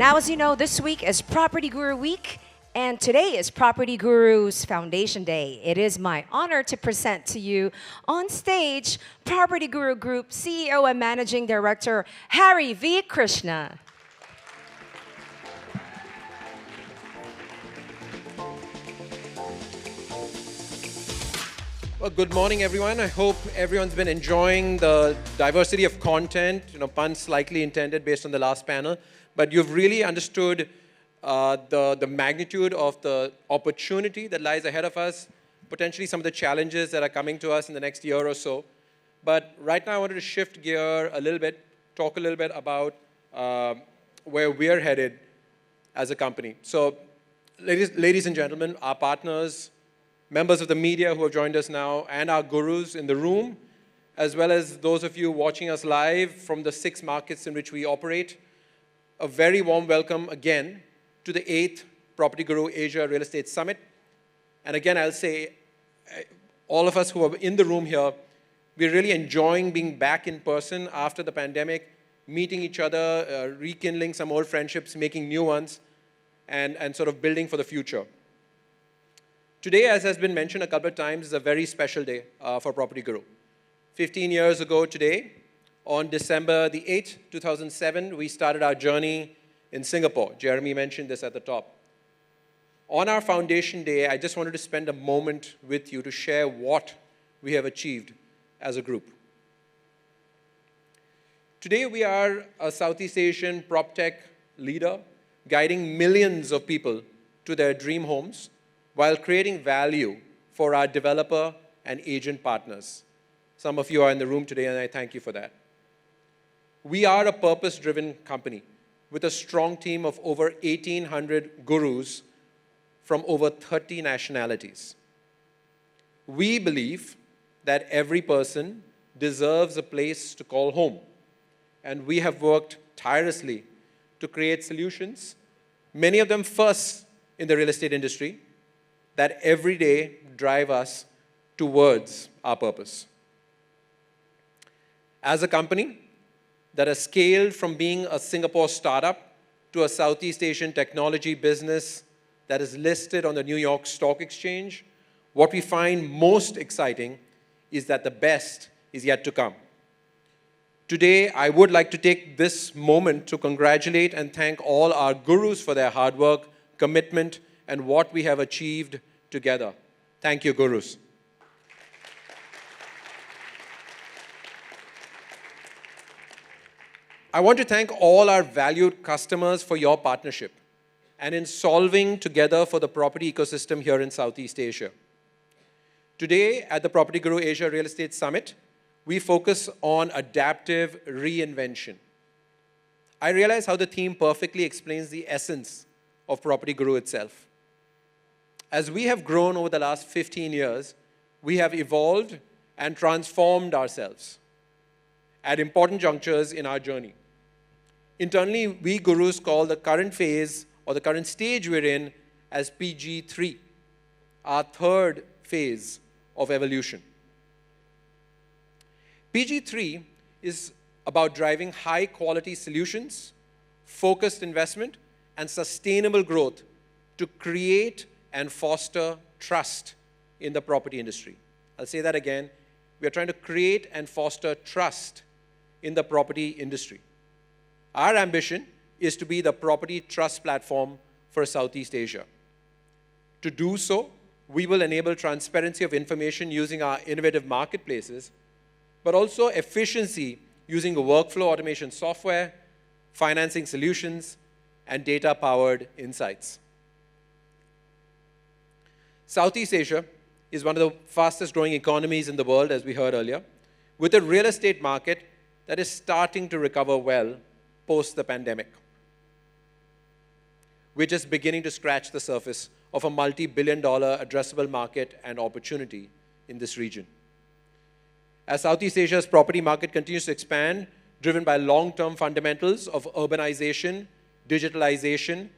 Now, as you know, this week is Property Guru Week, and today is Property Guru's Foundation Day. It is my honor to present to you on stage Property Guru Group CEO and Managing Director Harry V. Krishna. Well, good morning, everyone. I hope everyone's been enjoying the diversity of content, pun slightly intended based on the last panel, but you've really understood the magnitude of the opportunity that lies ahead of us, potentially some of the challenges that are coming to us in the next year or so. But right now, I wanted to shift gear a little bit, talk a little bit about where we're headed as a company. So, ladies and gentlemen, our partners, members of the media who have joined us now, and our gurus in the room, as well as those of you watching us live from the 6 markets in which we operate, a very warm welcome again to the 8th Property Guru Asia Real Estate Summit. And again, I'll say, all of us who are in the room here, we're really enjoying being back in person after the pandemic, meeting each other, rekindling some old friendships, making new ones, and sort of building for the future. Today, as has been mentioned a couple of times, is a very special day for Property Guru. 15 years ago today, on December the 8th, 2007, we started our journey in Singapore. Jeremy mentioned this at the top. On our foundation day, I just wanted to spend a moment with you to share what we have achieved as a group. Today, we are a Southeast Asian PropTech leader, guiding millions of people to their dream homes, while creating value for our developer and agent partners. Some of you are in the room today, and I thank you for that. We are a purpose-driven company with a strong team of over 1,800 gurus from over 30 nationalities. We believe that every person deserves a place to call home, and we have worked tirelessly to create solutions, many of them first in the real estate industry, that every day drive us towards our purpose. As a company that has scaled from being a Singapore startup to a Southeast Asian technology business that is listed on the New York Stock Exchange, what we find most exciting is that the best is yet to come. Today, I would like to take this moment to congratulate and thank all our gurus for their hard work, commitment, and what we have achieved together. Thank you, gurus. I want to thank all our valued customers for your partnership and in solving together for the property ecosystem here in Southeast Asia. Today, at the Property Guru Asia Real Estate Summit, we focus on adaptive reinvention. I realize how the theme perfectly explains the essence of Property Guru itself. As we have grown over the last 15 years, we have evolved and transformed ourselves at important junctures in our journey. Internally, we gurus call the current phase or the current stage we're in as PG3, our 3rd phase of evolution. PG3 is about driving high-quality solutions, focused investment, and sustainable growth to create and foster trust in the property industry. I'll say that again. We are trying to create and foster trust in the property industry. Our ambition is to be the property trust platform for Southeast Asia. To do so, we will enable transparency of information using our innovative marketplaces, but also efficiency using workflow automation software, financing solutions, and data-powered insights. Southeast Asia is one of the fastest growing economies in the world, as we heard earlier, with a real estate market that is starting to recover well post the pandemic. We're just beginning to scratch the surface of a multi-billion-dollar addressable market and opportunity in this region. As Southeast Asia's property market continues to expand, driven by long-term fundamentals of urbanization, digitalization,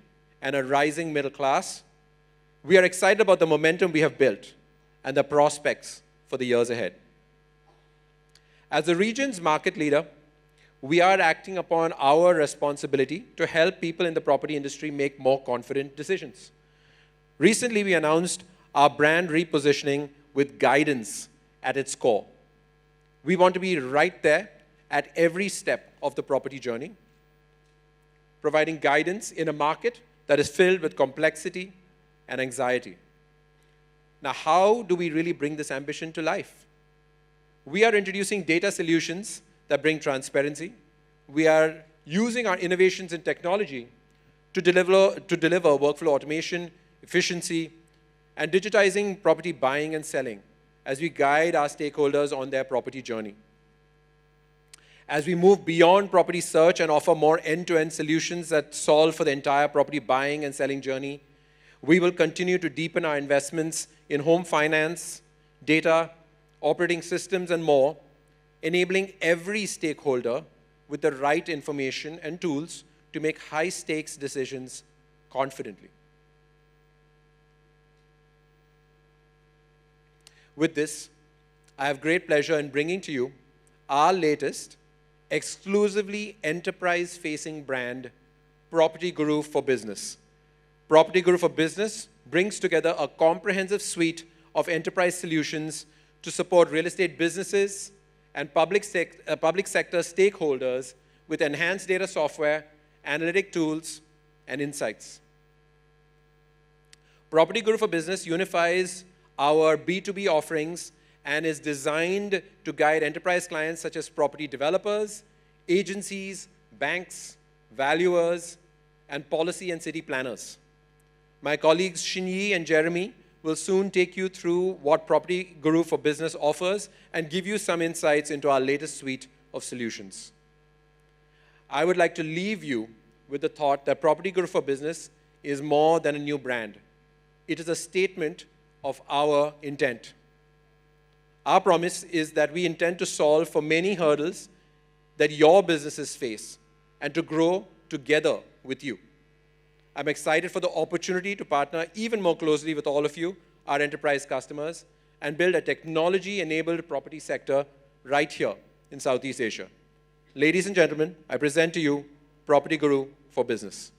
and a rising middle class, we are excited about the momentum we have built and the prospects for the years ahead. As the region's market leader, we are acting upon our responsibility to help people in the property industry make more confident decisions. Recently, we announced our brand repositioning with guidance at its core. We want to be right there at every step of the property journey, providing guidance in a market that is filled with complexity and anxiety. Now, how do we really bring this ambition to life? We are introducing data solutions that bring transparency. We are using our innovations in technology to deliver workflow automation, efficiency, and digitizing property buying and selling as we guide our stakeholders on their property journey. As we move beyond property search and offer more end-to-end solutions that solve for the entire property buying and selling journey, we will continue to deepen our investments in home finance, data, operating systems, and more, enabling every stakeholder with the right information and tools to make high-stakes decisions confidently. With this, I have great pleasure in bringing to you our latest, exclusively enterprise-facing brand, PropertyGuru for Business. PropertyGuru for Business brings together a comprehensive suite of enterprise solutions to support real estate businesses and public sector stakeholders with enhanced data software, analytic tools, and insights. PropertyGuru for Business unifies our B2B offerings and is designed to guide enterprise clients such as property developers, agencies, banks, valuers, and policy and city planners. My colleagues Shinyi and Jeremy will soon take you through what PropertyGuru for Business offers and give you some insights into our latest suite of solutions. I would like to leave you with the thought that PropertyGuru for Business is more than a new brand. It is a statement of our intent. Our promise is that we intend to solve for many hurdles that your businesses face and to grow together with you. I'm excited for the opportunity to partner even more closely with all of you, our enterprise customers, and build a technology-enabled property sector right here in Southeast Asia. Ladies and gentlemen, I present to you PropertyGuru for Business.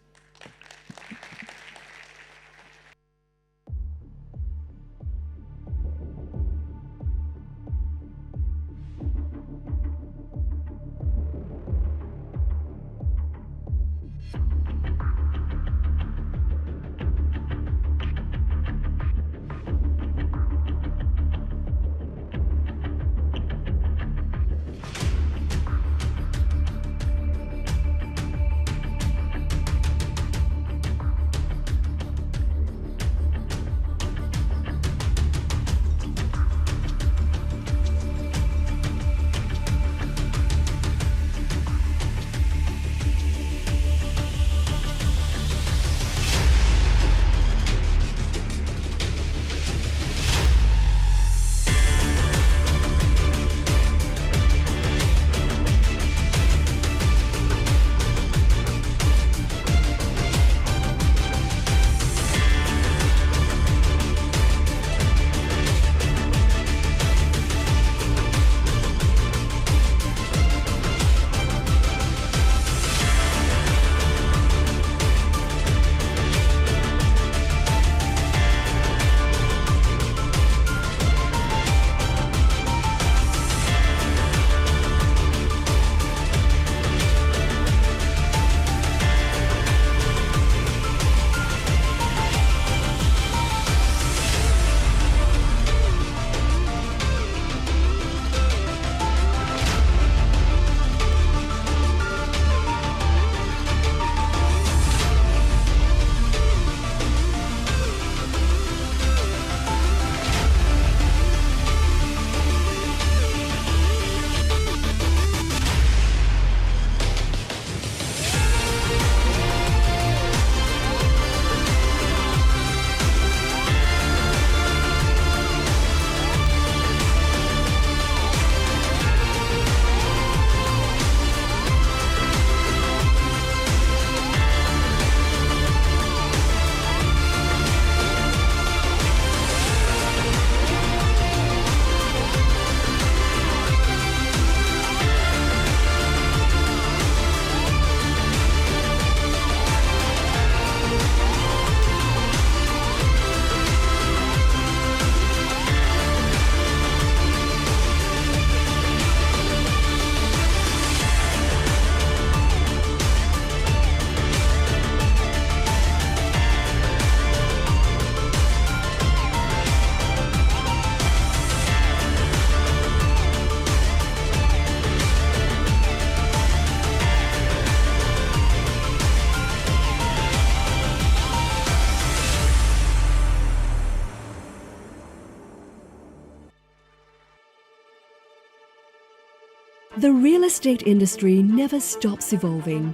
The real estate industry never stops evolving.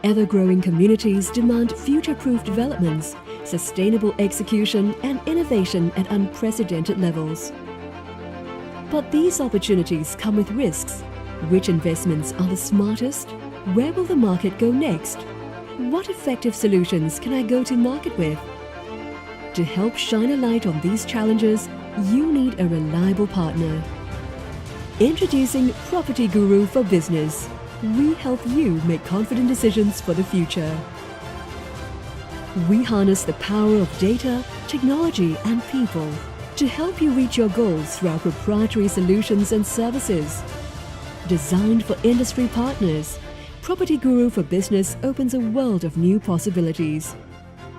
Ever-growing communities demand future-proof developments, sustainable execution, and innovation at unprecedented levels. But these opportunities come with risks. Which investments are the smartest? Where will the market go next? What effective solutions can I go to market with? To help shine a light on these challenges, you need a reliable partner. Introducing PropertyGuru for Business. We help you make confident decisions for the future. We harness the power of data, technology, and people to help you reach your goals through our proprietary solutions and services. Designed for industry partners, PropertyGuru for Business opens a world of new possibilities.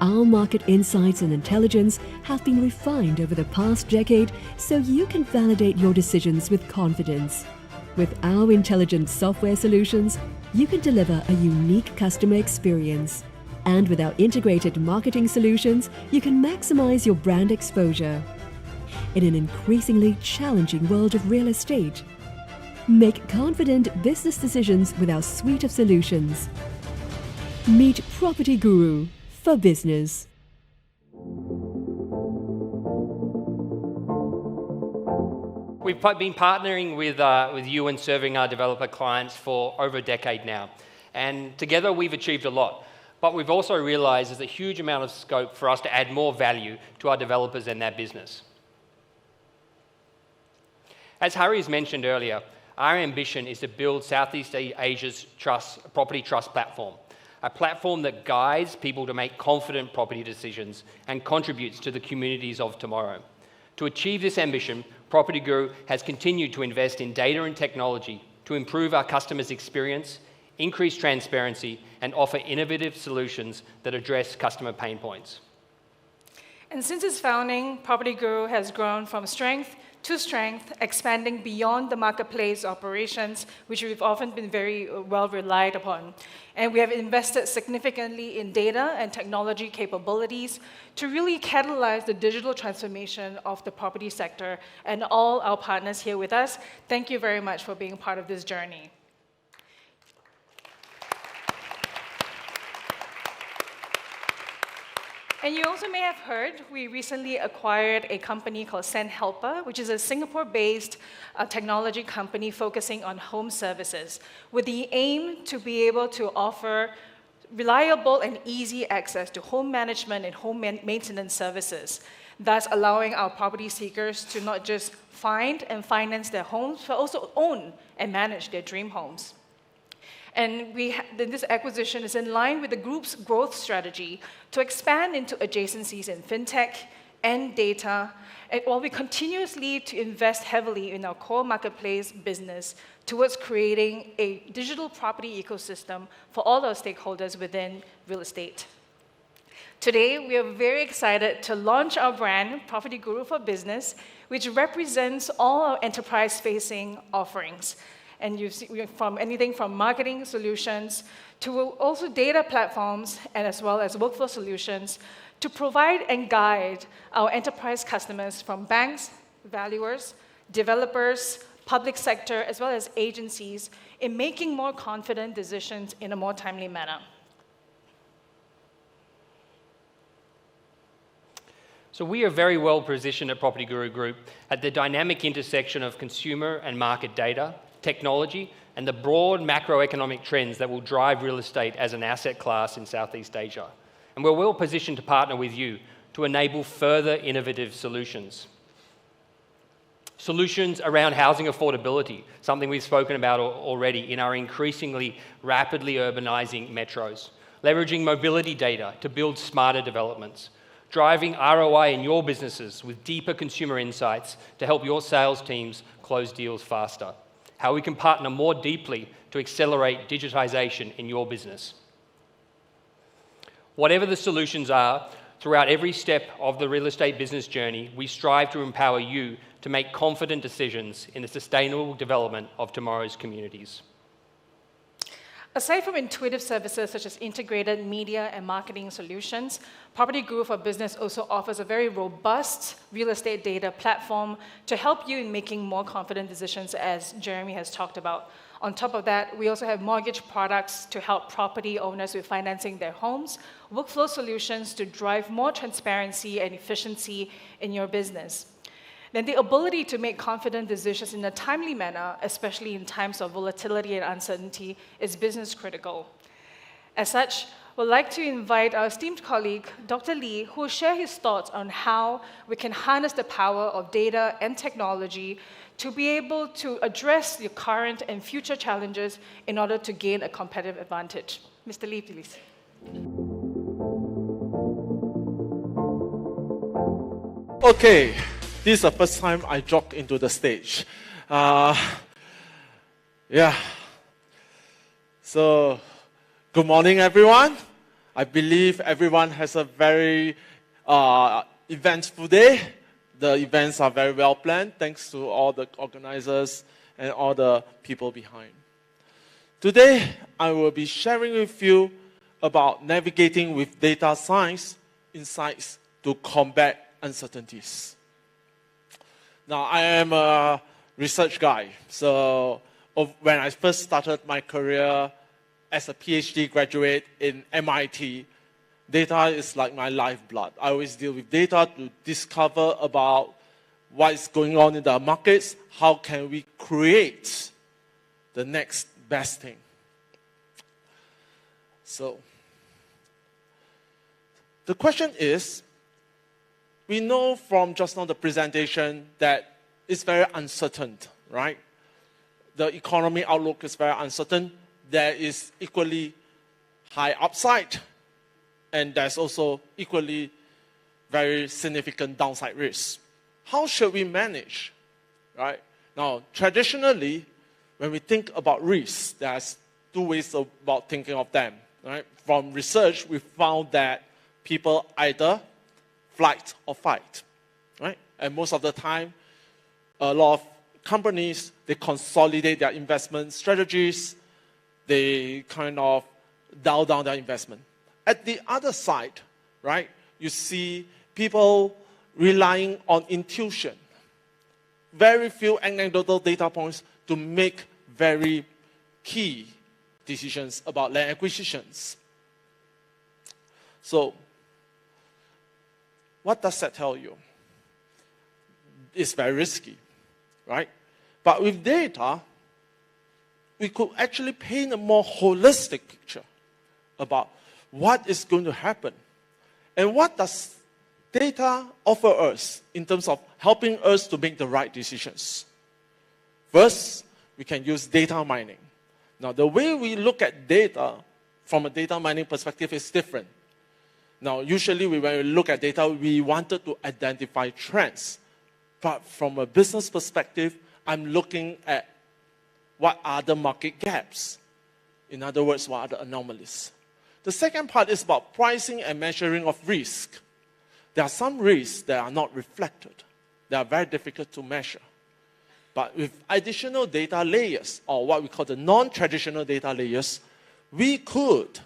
Our market insights and intelligence have been refined over the past decade so you can validate your decisions with confidence. With our intelligent software solutions, you can deliver a unique customer experience. And with our integrated marketing solutions, you can maximize your brand exposure. In an increasingly challenging world of real estate, make confident business decisions with our suite of solutions. Meet PropertyGuru for Business. We've been partnering with you and serving our developer clients for over a decade now. And together we've achieved a lot. But we've also realized there's a huge amount of scope for us to add more value to our developers and their business. As Harry's mentioned earlier, our ambition is to build Southeast Asia's property trust platform, a platform that guides people to make confident property decisions and contributes to the communities of tomorrow. To achieve this ambition, PropertyGuru has continued to invest in data and technology to improve our customers' experience, increase transparency, and offer innovative solutions that address customer pain points. And since its founding, PropertyGuru has grown from strength to strength, expanding beyond the marketplace operations, which we've often been very well relied upon. And we have invested significantly in data and technology capabilities to really catalyze the digital transformation of the property sector. And all our partners here with us, thank you very much for being part of this journey. And you also may have heard, we recently acquired a company called SendHelper, which is a Singapore-based technology company focusing on home services, with the aim to be able to offer reliable and easy access to home management and home maintenance services, thus allowing our property seekers to not just find and finance their homes, but also own and manage their dream homes. And this acquisition is in line with the group's growth strategy to expand into adjacencies in fintech and data, while we continuously to invest heavily in our core marketplace business towards creating a digital property ecosystem for all our stakeholders within real estate. Today, we are very excited to launch our brand, PropertyGuru for Business, which represents all our enterprise-facing offerings. And you see from anything from marketing solutions to also data platforms and as well as workflow solutions to provide and guide our enterprise customers from banks, valuers, developers, public sector, as well as agencies in making more confident decisions in a more timely manner. So we are very well positioned at PropertyGuru Group at the dynamic intersection of consumer and market data, technology, and the broad macroeconomic trends that will drive real estate as an asset class in Southeast Asia. And we're well positioned to partner with you to enable further innovative solutions. Solutions around housing affordability, something we've spoken about already in our increasingly rapidly urbanizing metros. Leveraging mobility data to build smarter developments. Driving ROI in your businesses with deeper consumer insights to help your sales teams close deals faster. How we can partner more deeply to accelerate digitization in your business. Whatever the solutions are, throughout every step of the real estate business journey, we strive to empower you to make confident decisions in the sustainable development of tomorrow's communities. Aside from intuitive services such as integrated media and marketing solutions, PropertyGuru for Business also offers a very robust real estate data platform to help you in making more confident decisions, as Jeremy has talked about. On top of that, we also have mortgage products to help property owners with financing their homes, workflow solutions to drive more transparency and efficiency in your business. Then the ability to make confident decisions in a timely manner, especially in times of volatility and uncertainty, is business critical. As such, we'd like to invite our esteemed colleague, Dr. Lee, who will share his thoughts on how we can harness the power of data and technology to be able to address the current and future challenges in order to gain a competitive advantage. Mr. Lee, please. Okay. This is the first time I jogged into the stage. Yeah. So, good morning, everyone. I believe everyone has a very eventful day. The events are very well planned, thanks to all the organizers and all the people behind. Today, I will be sharing with you about navigating with data science insights to combat uncertainties. Now, I am a research guy, so when I first started my career as a PhD graduate in MIT, data is like my lifeblood. I always deal with data to discover about what is going on in the markets, how can we create the next best thing. So, the question is, we know from just now the presentation that it's very uncertain, right? The economy outlook is very uncertain. There is equally high upside, and there's also equally very significant downside risk. How should we manage, right? Now, traditionally, when we think about risks, there's two ways about thinking of them, right? From research, we found that people either flight or fight, right? And most of the time, a lot of companies, they consolidate their investment strategies. They kind of dial down their investment. At the other side, right, you see people relying on intuition. Very few anecdotal data points to make very key decisions about land acquisitions. So, what does that tell you? It's very risky, right? But with data, we could actually paint a more holistic picture about what is going to happen. And what does data offer us in terms of helping us to make the right decisions? First, we can use data mining. Now, the way we look at data from a data mining perspective is different. Now, usually when we look at data, we wanted to identify trends. But from a business perspective, I'm looking at what are the market gaps. In other words, what are the anomalies. The second part is about pricing and measuring of risk. There are some risks that are not reflected. They are very difficult to measure. But with additional data layers, or what we call the non-traditional data layers, we could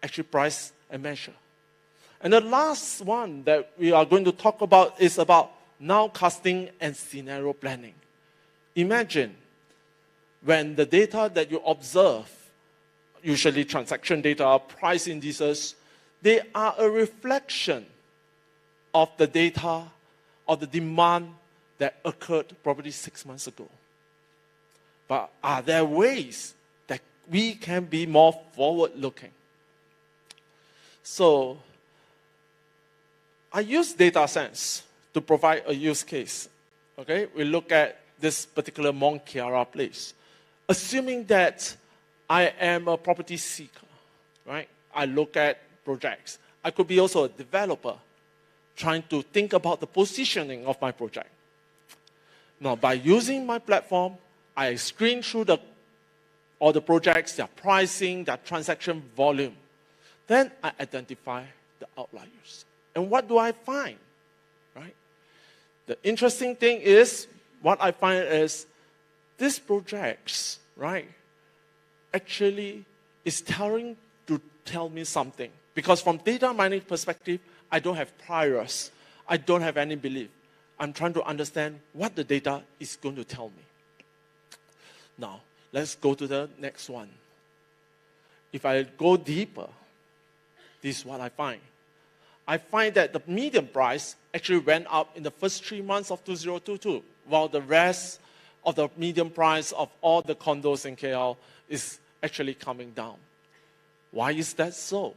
actually price and measure. And the last one that we are going to talk about is about nowcasting and scenario planning. Imagine when the data that you observe, usually transaction data, price indices, they are a reflection of the data, of the demand that occurred probably 6 months ago. But are there ways that we can be more forward-looking? So, I use data science to provide a use case. Okay, we look at this particular Mont Chiara place. Assuming that I am a property seeker, right? I look at projects. I could be also a developer trying to think about the positioning of my project. Now, by using my platform, I screen through all the projects, their pricing, their transaction volume. Then I identify the outliers. And what do I find, right? The interesting thing is, what I find is these projects, right, actually is trying to tell me something. Because from data mining perspective, I don't have priors. I don't have any belief. I'm trying to understand what the data is going to tell me. Now, let's go to the next one. If I go deeper, this is what I find. I find that the median price actually went up in the first 3 months of 2022, while the rest of the median price of all the condos in KL is actually coming down. Why is that so?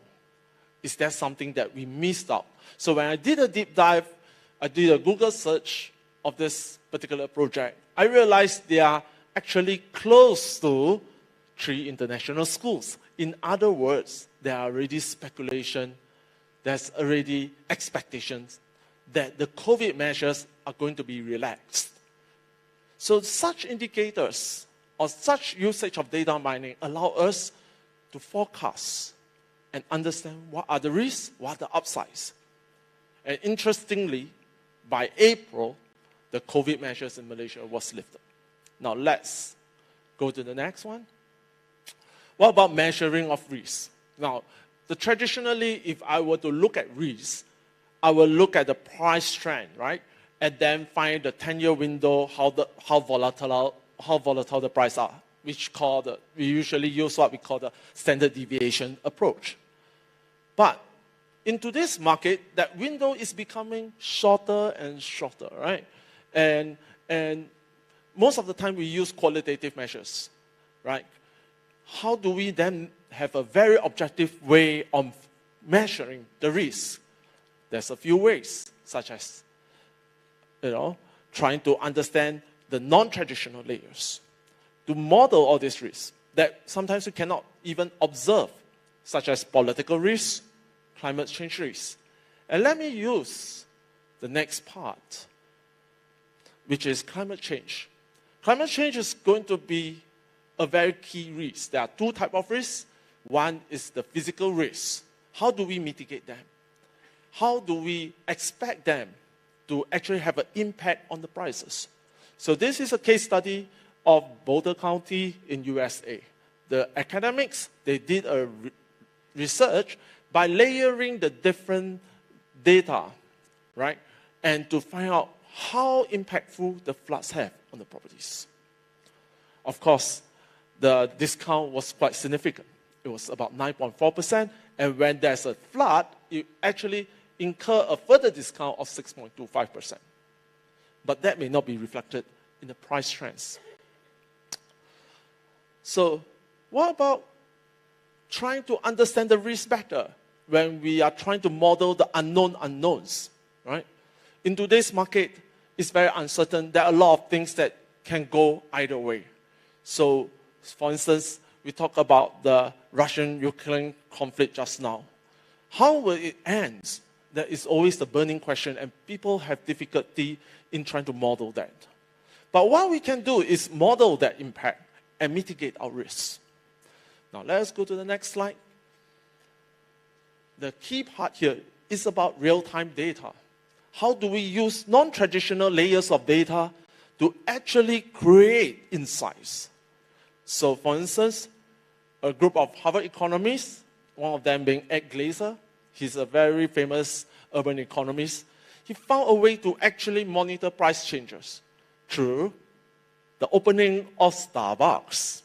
Is that something that we missed out? So when I did a deep dive, I did a Google search of this particular project, I realized they are actually close to 3 international schools. In other words, there are already speculation, there's already expectations that the COVID measures are going to be relaxed. So such indicators or such usage of data mining allow us to forecast and understand what are the risks, what are the upsides. And interestingly, by April, the COVID measures in Malaysia was lifted. Now let's go to the next one. What about measuring of risk? Now, traditionally, if I were to look at risk, I will look at the price trend, right? And then find the 10-year window, how volatile the price are, we usually use what we call the standard deviation approach. But in today's market, that window is becoming shorter and shorter, right? And most of the time we use qualitative measures, right? How do we then have a very objective way of measuring the risk? There's a few ways, such as, trying to understand the non-traditional layers, to model all these risks that sometimes we cannot even observe, such as political risks, climate change risks. And let me use the next part, which is climate change. Climate change is going to be a very key risk. There are 2 types of risks. One is the physical risk. How do we mitigate them? How do we expect them to actually have an impact on the prices? So this is a case study of Boulder County in USA. The academics, they did a research by layering the different data, right? And to find out how impactful the floods have on the properties. Of course, the discount was quite significant. It was about 9.4%. And when there's a flood, you actually incur a further discount of 6.25%. But that may not be reflected in the price trends. So what about trying to understand the risk better when we are trying to model the unknown unknowns, right? In today's market, it's very uncertain. There are a lot of things that can go either way. So, for instance, we talk about the Russian-Ukraine conflict just now. How will it end? That is always the burning question, and people have difficulty in trying to model that. But what we can do is model that impact and mitigate our risks. Now, let's go to the next slide. The key part here is about real-time data. How do we use non-traditional layers of data to actually create insights? So, for instance, a group of Harvard economists, one of them being Ed Glaser, he's a very famous urban economist, he found a way to actually monitor price changes through the opening of Starbucks.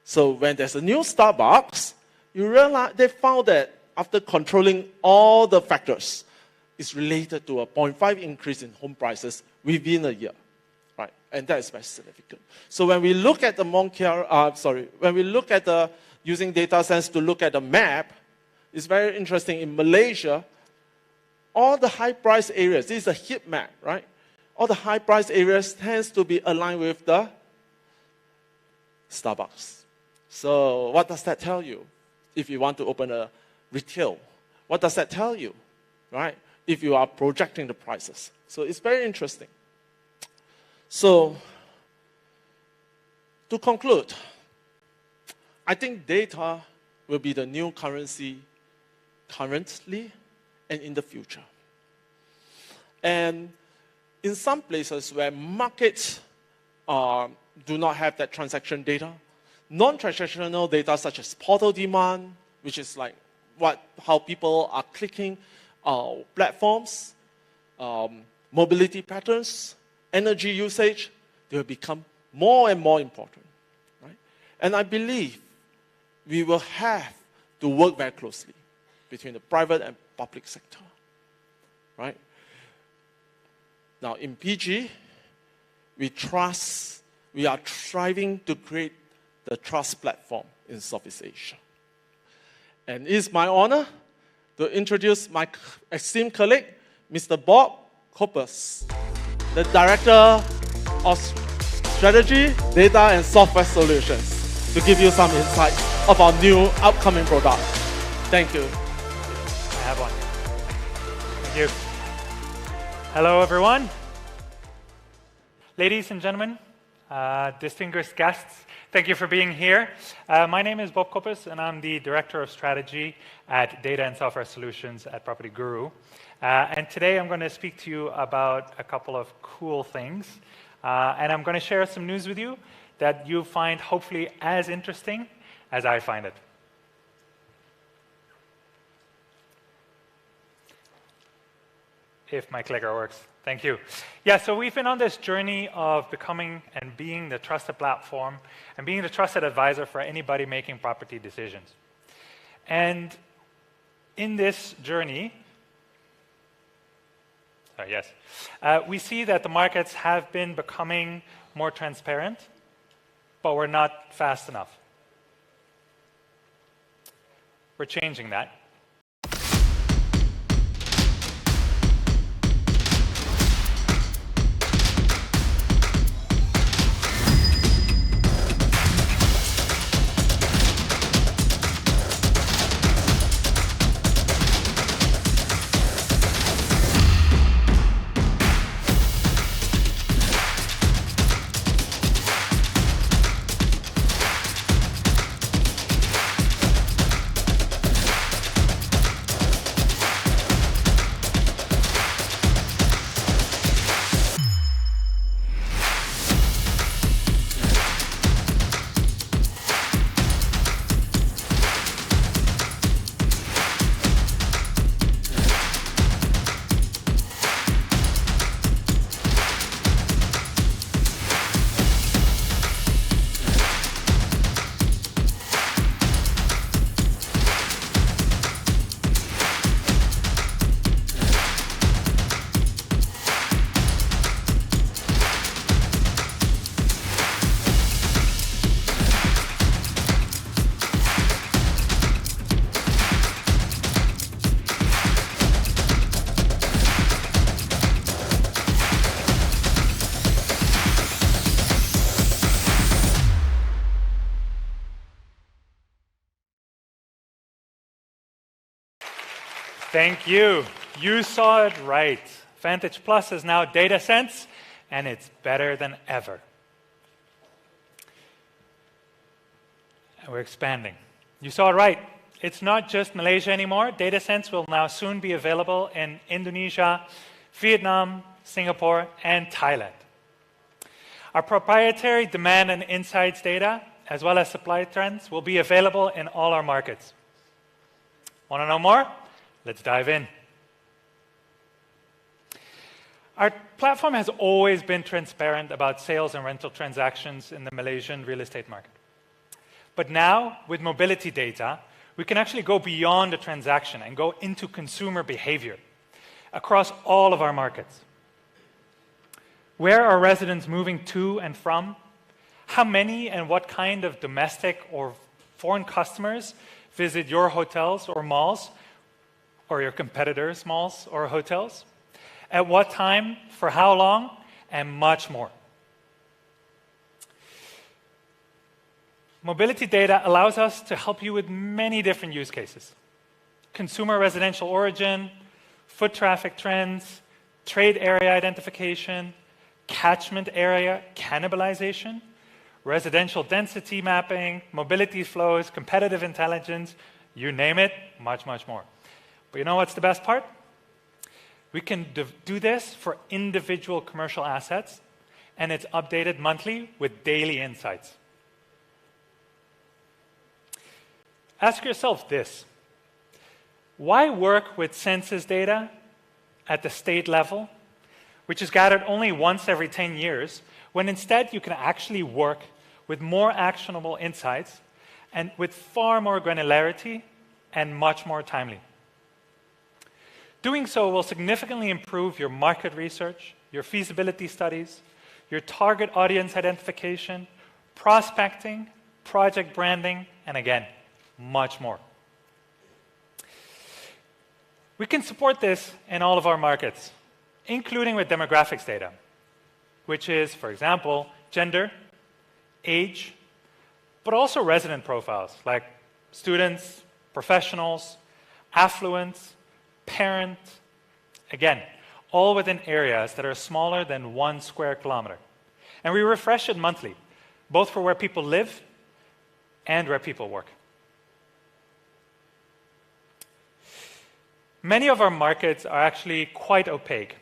So when there's a new Starbucks, you realize they found that after controlling all the factors, it's related to a 0.5 increase in home prices within a year, right? And that is very significant. So when we look at the using data science to look at the map, it's very interesting. In Malaysia, all the high price areas, this is a heat map, right? All the high price areas tends to be aligned with the Starbucks. So what does that tell you? If you want to open a retail, what does that tell you, right? If you are projecting the prices. So it's very interesting. So to conclude, I think data will be the new currency currently and in the future. And in some places where markets do not have that transaction data, non-transactional data such as portal demand, which is like how people are clicking platforms, mobility patterns, energy usage, they will become more and more important. Right? And I believe we will have to work very closely between the private and public sector. Right? Now, in PG, we are striving to create the trust platform in Southeast Asia. And it is my honor to introduce my esteemed colleague, Mr. Bob Coppers, the Director of Strategy, Data and Software Solutions, to give you some insights of our new upcoming product. Thank you. I have one. Thank you. Hello, everyone. Ladies and gentlemen, distinguished guests, thank you for being here. My name is Bob Coppers, and I'm the Director of Strategy at Data and Software Solutions at PropertyGuru. And today I'm going to speak to you about a couple of cool things. And I'm going to share some news with you that you find hopefully as interesting as I find it. If my clicker works. Thank you. Yeah, so we've been on this journey of becoming and being the trusted platform and being the trusted advisor for anybody making property decisions. And in this journey, we see that the markets have been becoming more transparent, but we're not fast enough. We're changing that. Thank you. You saw it right. Vantage Plus is now DataSense, and it's better than ever. And we're expanding. You saw it right. It's not just Malaysia anymore. DataSense will now soon be available in Indonesia, Vietnam, Singapore, and Thailand. Our proprietary demand and insights data, as well as supply trends, will be available in all our markets. Want to know more? Let's dive in. Our platform has always been transparent about sales and rental transactions in the Malaysian real estate market. But now, with mobility data, we can actually go beyond the transaction and go into consumer behavior across all of our markets. Where are residents moving to and from? How many and what kind of domestic or foreign customers visit your hotels or malls, or your competitors' malls or hotels? At what time, for how long, and much more. Mobility data allows us to help you with many different use cases. Consumer residential origin, foot traffic trends, trade area identification, catchment area cannibalization, residential density mapping, mobility flows, competitive intelligence, you name it, much, much more. But you know what's the best part? We can do this for individual commercial assets, and it's updated monthly with daily insights. ask yourself this. Why work with census data at the state level, which is gathered only once every 10 years, when instead you can actually work with more actionable insights and with far more granularity and much more timely? Doing so will significantly improve your market research, your feasibility studies, your target audience identification, prospecting, project branding, and again, much more. We can support this in all of our markets, including with demographics data, which is, for example, gender, age, but also resident profiles like students, professionals, affluence, parent, again, all within areas that are smaller than 1 square kilometer. And we refresh it monthly, both for where people live and where people work. Many of our markets are actually quite opaque,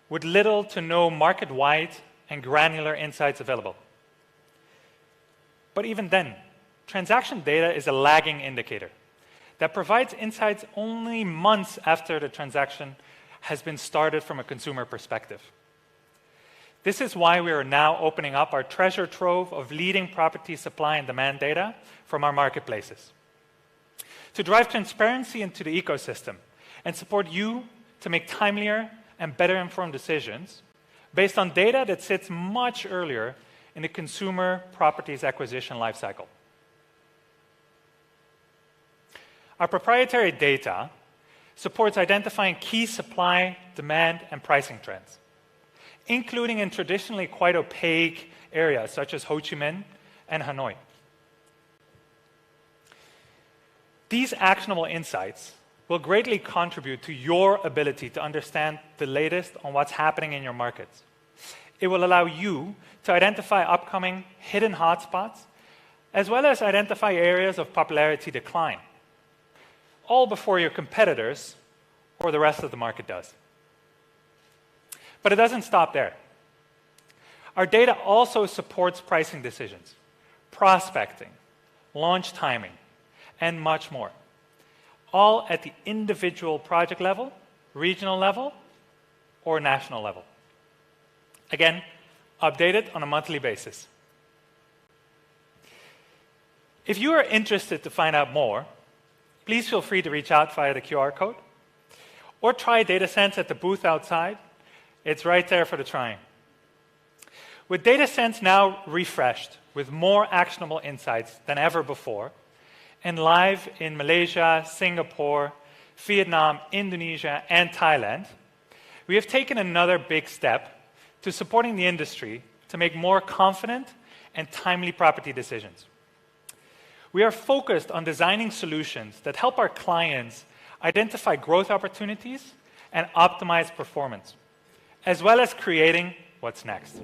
with little to no market-wide and granular insights available. But even then, transaction data is a lagging indicator that provides insights only months after the transaction has been started from a consumer perspective. This is why we are now opening up our treasure trove of leading property supply and demand data from our marketplaces to drive transparency into the ecosystem and support you to make timelier and better informed decisions based on data that sits much earlier in the consumer properties acquisition lifecycle. Our proprietary data supports identifying key supply, demand, and pricing trends, including in traditionally quite opaque areas such as Ho Chi Minh and Hanoi. These actionable insights will greatly contribute to your ability to understand the latest on what's happening in your markets. It will allow you to identify upcoming hidden hotspots, as well as identify areas of popularity decline, all before your competitors or the rest of the market does. But it doesn't stop there. Our data also supports pricing decisions, prospecting, launch timing, and much more, all at the individual project level, regional level, or national level. Again, updated on a monthly basis. If you are interested to find out more, please feel free to reach out via the QR code or try DataSense at the booth outside. It's right there for the trying. With DataSense now refreshed with more actionable insights than ever before, and live in Malaysia, Singapore, Vietnam, Indonesia, and Thailand, we have taken another big step to supporting the industry to make more confident and timely property decisions. We are focused on designing solutions that help our clients identify growth opportunities and optimize performance, as well as creating what's next.